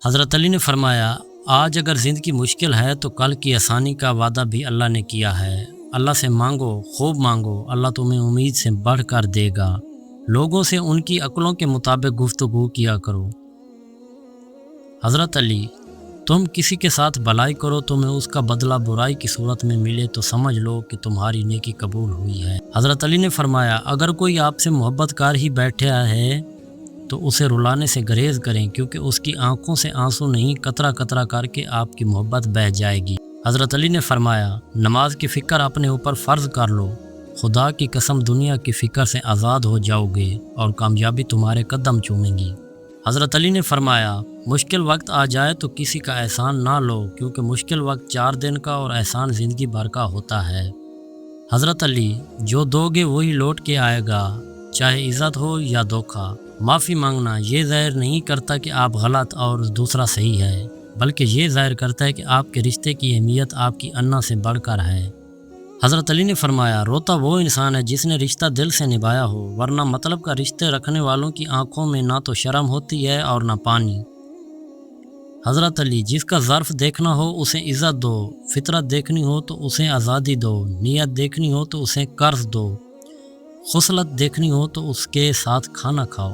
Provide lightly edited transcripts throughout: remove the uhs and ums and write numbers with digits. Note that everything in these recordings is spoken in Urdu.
حضرت علی نے فرمایا آج اگر زندگی مشکل ہے تو کل کی آسانی کا وعدہ بھی اللہ نے کیا ہے۔ اللہ سے مانگو، خوب مانگو، اللہ تمہیں امید سے بڑھ کر دے گا۔ لوگوں سے ان کی عقلوں کے مطابق گفتگو کیا کرو۔ حضرت علی تم کسی کے ساتھ بھلائی کرو، تمہیں اس کا بدلہ برائی کی صورت میں ملے تو سمجھ لو کہ تمہاری نیکی قبول ہوئی ہے۔ حضرت علی نے فرمایا اگر کوئی آپ سے محبت کر ہی بیٹھا ہے تو اسے رلانے سے گریز کریں، کیونکہ اس کی آنکھوں سے آنسو نہیں قطرہ قطرہ کر کے آپ کی محبت بہہ جائے گی۔ حضرت علی نے فرمایا نماز کی فکر اپنے اوپر فرض کر لو، خدا کی قسم دنیا کی فکر سے آزاد ہو جاؤ گے اور کامیابی تمہارے قدم چومیں گی۔ حضرت علی نے فرمایا مشکل وقت آ جائے تو کسی کا احسان نہ لو، کیونکہ مشکل وقت 4 دن کا اور احسان زندگی بھر کا ہوتا ہے۔ حضرت علی جو دو گے وہی لوٹ کے آئے گا، چاہے عزت ہو یا دھوکہ۔ معافی مانگنا یہ ظاہر نہیں کرتا کہ آپ غلط اور دوسرا صحیح ہے، بلکہ یہ ظاہر کرتا ہے کہ آپ کے رشتے کی اہمیت آپ کی انا سے بڑھ کر ہے۔ حضرت علی نے فرمایا روتا وہ انسان ہے جس نے رشتہ دل سے نبھایا ہو، ورنہ مطلب کا رشتے رکھنے والوں کی آنکھوں میں نہ تو شرم ہوتی ہے اور نہ پانی۔ حضرت علی جس کا ظرف دیکھنا ہو اسے عزت دو، فطرت دیکھنی ہو تو اسے آزادی دو، نیت دیکھنی ہو تو اسے قرض دو، خصلت دیکھنی ہو تو اس کے ساتھ کھانا کھاؤ۔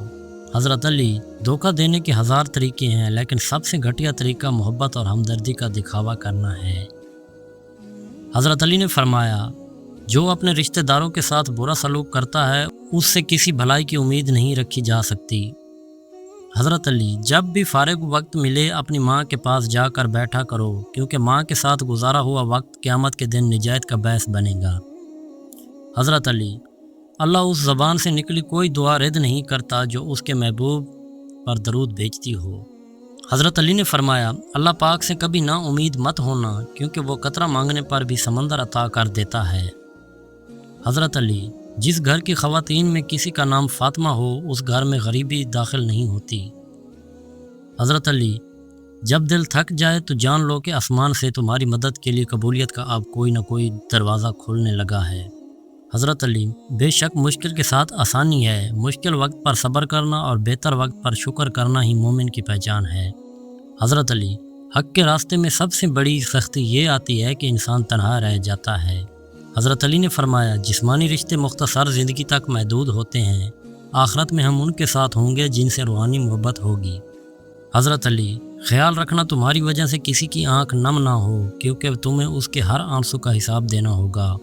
حضرت علی دھوکہ دینے کے 1000 طریقے ہیں، لیکن سب سے گھٹیا طریقہ محبت اور ہمدردی کا دکھاوا کرنا ہے۔ حضرت علی نے فرمایا جو اپنے رشتہ داروں کے ساتھ برا سلوک کرتا ہے اس سے کسی بھلائی کی امید نہیں رکھی جا سکتی۔ حضرت علی جب بھی فارغ وقت ملے اپنی ماں کے پاس جا کر بیٹھا کرو، کیونکہ ماں کے ساتھ گزارا ہوا وقت قیامت کے دن نجات کا باعث بنے گا۔ حضرت علی اللہ اس زبان سے نکلی کوئی دعا رد نہیں کرتا جو اس کے محبوب پر درود بھیجتی ہو۔ حضرت علی نے فرمایا اللہ پاک سے کبھی نا امید مت ہونا، کیونکہ وہ قطرہ مانگنے پر بھی سمندر عطا کر دیتا ہے۔ حضرت علی جس گھر کی خواتین میں کسی کا نام فاطمہ ہو اس گھر میں غریبی داخل نہیں ہوتی۔ حضرت علی جب دل تھک جائے تو جان لو کہ آسمان سے تمہاری مدد کے لیے قبولیت کا اب کوئی نہ کوئی دروازہ کھولنے لگا ہے۔ حضرت علی بے شک مشکل کے ساتھ آسانی ہے، مشکل وقت پر صبر کرنا اور بہتر وقت پر شکر کرنا ہی مومن کی پہچان ہے۔ حضرت علی حق کے راستے میں سب سے بڑی سختی یہ آتی ہے کہ انسان تنہا رہ جاتا ہے۔ حضرت علی نے فرمایا جسمانی رشتے مختصر زندگی تک محدود ہوتے ہیں، آخرت میں ہم ان کے ساتھ ہوں گے جن سے روحانی محبت ہوگی۔ حضرت علی خیال رکھنا تمہاری وجہ سے کسی کی آنکھ نم نہ ہو، کیونکہ تمہیں اس کے ہر آنسو کا حساب دینا ہوگا۔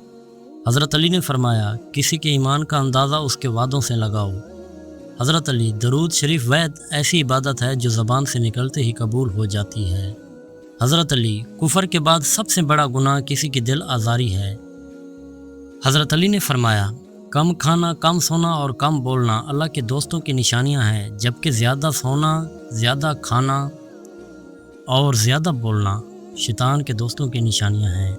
حضرت علی نے فرمایا کسی کے ایمان کا اندازہ اس کے وعدوں سے لگاؤ۔ حضرت علی درود شریف وعد ایسی عبادت ہے جو زبان سے نکلتے ہی قبول ہو جاتی ہے۔ حضرت علی کفر کے بعد سب سے بڑا گناہ کسی کی دل آزاری ہے۔ حضرت علی نے فرمایا کم کھانا، کم سونا اور کم بولنا اللہ کے دوستوں کی نشانیاں ہیں، جبکہ زیادہ سونا، زیادہ کھانا اور زیادہ بولنا شیطان کے دوستوں کی نشانیاں ہیں۔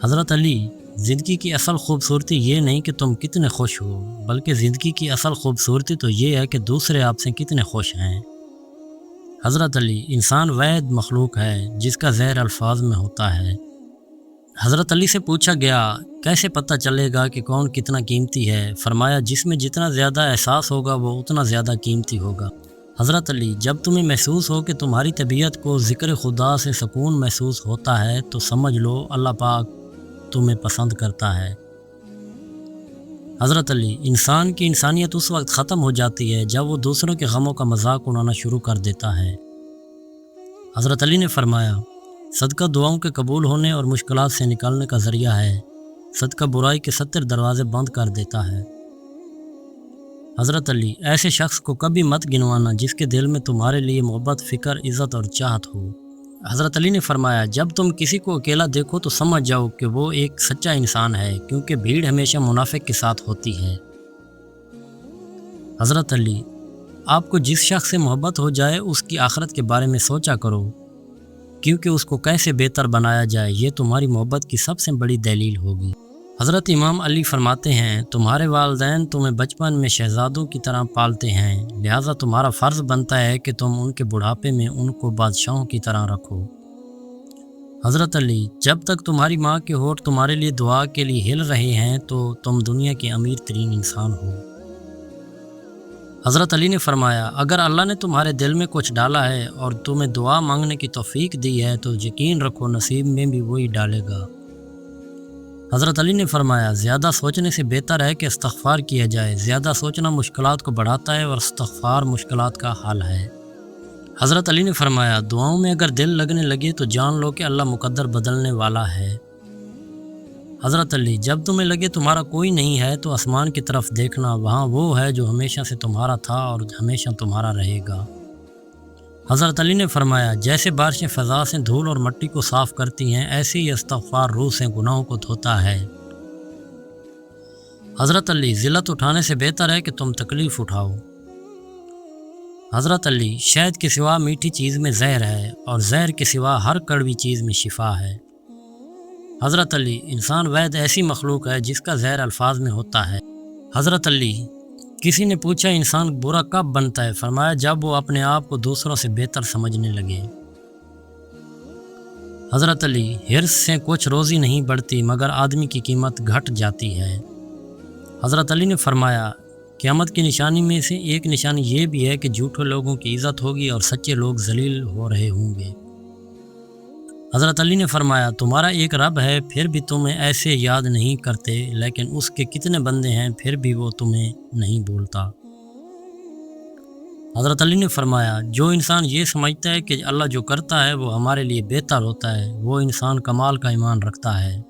حضرت علی زندگی کی اصل خوبصورتی یہ نہیں کہ تم کتنے خوش ہو، بلکہ زندگی کی اصل خوبصورتی تو یہ ہے کہ دوسرے آپ سے کتنے خوش ہیں۔ حضرت علی انسان واحد مخلوق ہے جس کا زہر الفاظ میں ہوتا ہے۔ حضرت علی سے پوچھا گیا کیسے پتہ چلے گا کہ کون کتنا قیمتی ہے؟ فرمایا جس میں جتنا زیادہ احساس ہوگا وہ اتنا زیادہ قیمتی ہوگا۔ حضرت علی جب تمہیں محسوس ہو کہ تمہاری طبیعت کو ذکر خدا سے سکون محسوس ہوتا ہے تو سمجھ لو اللہ پاک تمہیں پسند کرتا ہے۔ حضرت علی انسان کی انسانیت اس وقت ختم ہو جاتی ہے جب وہ دوسروں کے غموں کا مذاق اڑانا شروع کر دیتا ہے۔ حضرت علی نے فرمایا صدقہ دعاؤں کے قبول ہونے اور مشکلات سے نکلنے کا ذریعہ ہے، صدقہ برائی کے 70 دروازے بند کر دیتا ہے۔ حضرت علی ایسے شخص کو کبھی مت گنوانا جس کے دل میں تمہارے لیے محبت، فکر، عزت اور چاہت ہو۔ حضرت علی نے فرمایا جب تم کسی کو اکیلا دیکھو تو سمجھ جاؤ کہ وہ ایک سچا انسان ہے، کیونکہ بھیڑ ہمیشہ منافق کے ساتھ ہوتی ہے۔ حضرت علی آپ کو جس شخص سے محبت ہو جائے اس کی آخرت کے بارے میں سوچا کرو، کیونکہ اس کو کیسے بہتر بنایا جائے یہ تمہاری محبت کی سب سے بڑی دلیل ہوگی۔ حضرت امام علی فرماتے ہیں تمہارے والدین تمہیں بچپن میں شہزادوں کی طرح پالتے ہیں، لہٰذا تمہارا فرض بنتا ہے کہ تم ان کے بڑھاپے میں ان کو بادشاہوں کی طرح رکھو۔ حضرت علی جب تک تمہاری ماں کے ہونٹ تمہارے لیے دعا کے لیے ہل رہے ہیں تو تم دنیا کے امیر ترین انسان ہو۔ حضرت علی نے فرمایا اگر اللہ نے تمہارے دل میں کچھ ڈالا ہے اور تمہیں دعا مانگنے کی توفیق دی ہے تو یقین رکھو نصیب میں بھی وہی ڈالے گا۔ حضرت علی نے فرمایا زیادہ سوچنے سے بہتر ہے کہ استغفار کیا جائے، زیادہ سوچنا مشکلات کو بڑھاتا ہے اور استغفار مشکلات کا حل ہے۔ حضرت علی نے فرمایا دعاؤں میں اگر دل لگنے لگے تو جان لو کہ اللہ مقدر بدلنے والا ہے۔ حضرت علی جب تمہیں لگے تمہارا کوئی نہیں ہے تو آسمان کی طرف دیکھنا، وہاں وہ ہے جو ہمیشہ سے تمہارا تھا اور ہمیشہ تمہارا رہے گا۔ حضرت علی نے فرمایا جیسے بارشیں فضا سے دھول اور مٹی کو صاف کرتی ہیں ایسے ہی استغفار روح سے گناہوں کو دھوتا ہے۔ حضرت علی ذلت اٹھانے سے بہتر ہے کہ تم تکلیف اٹھاؤ۔ حضرت علی شہد کے سوا میٹھی چیز میں زہر ہے اور زہر کے سوا ہر کڑوی چیز میں شفا ہے۔ حضرت علی انسان واحد ایسی مخلوق ہے جس کا زہر الفاظ میں ہوتا ہے۔ حضرت علی کسی نے پوچھا انسان برا کب بنتا ہے؟ فرمایا جب وہ اپنے آپ کو دوسروں سے بہتر سمجھنے لگے۔ حضرت علی حرص سے کچھ روزی نہیں بڑھتی مگر آدمی کی قیمت گھٹ جاتی ہے۔ حضرت علی نے فرمایا قیامت کی نشانی میں سے ایک نشانی یہ بھی ہے کہ جھوٹے لوگوں کی عزت ہوگی اور سچے لوگ ذلیل ہو رہے ہوں گے۔ حضرت علی نے فرمایا تمہارا ایک رب ہے پھر بھی تمہیں ایسے یاد نہیں کرتے، لیکن اس کے کتنے بندے ہیں پھر بھی وہ تمہیں نہیں بولتا۔ حضرت علی نے فرمایا جو انسان یہ سمجھتا ہے کہ اللہ جو کرتا ہے وہ ہمارے لیے بہتر ہوتا ہے وہ انسان کمال کا ایمان رکھتا ہے۔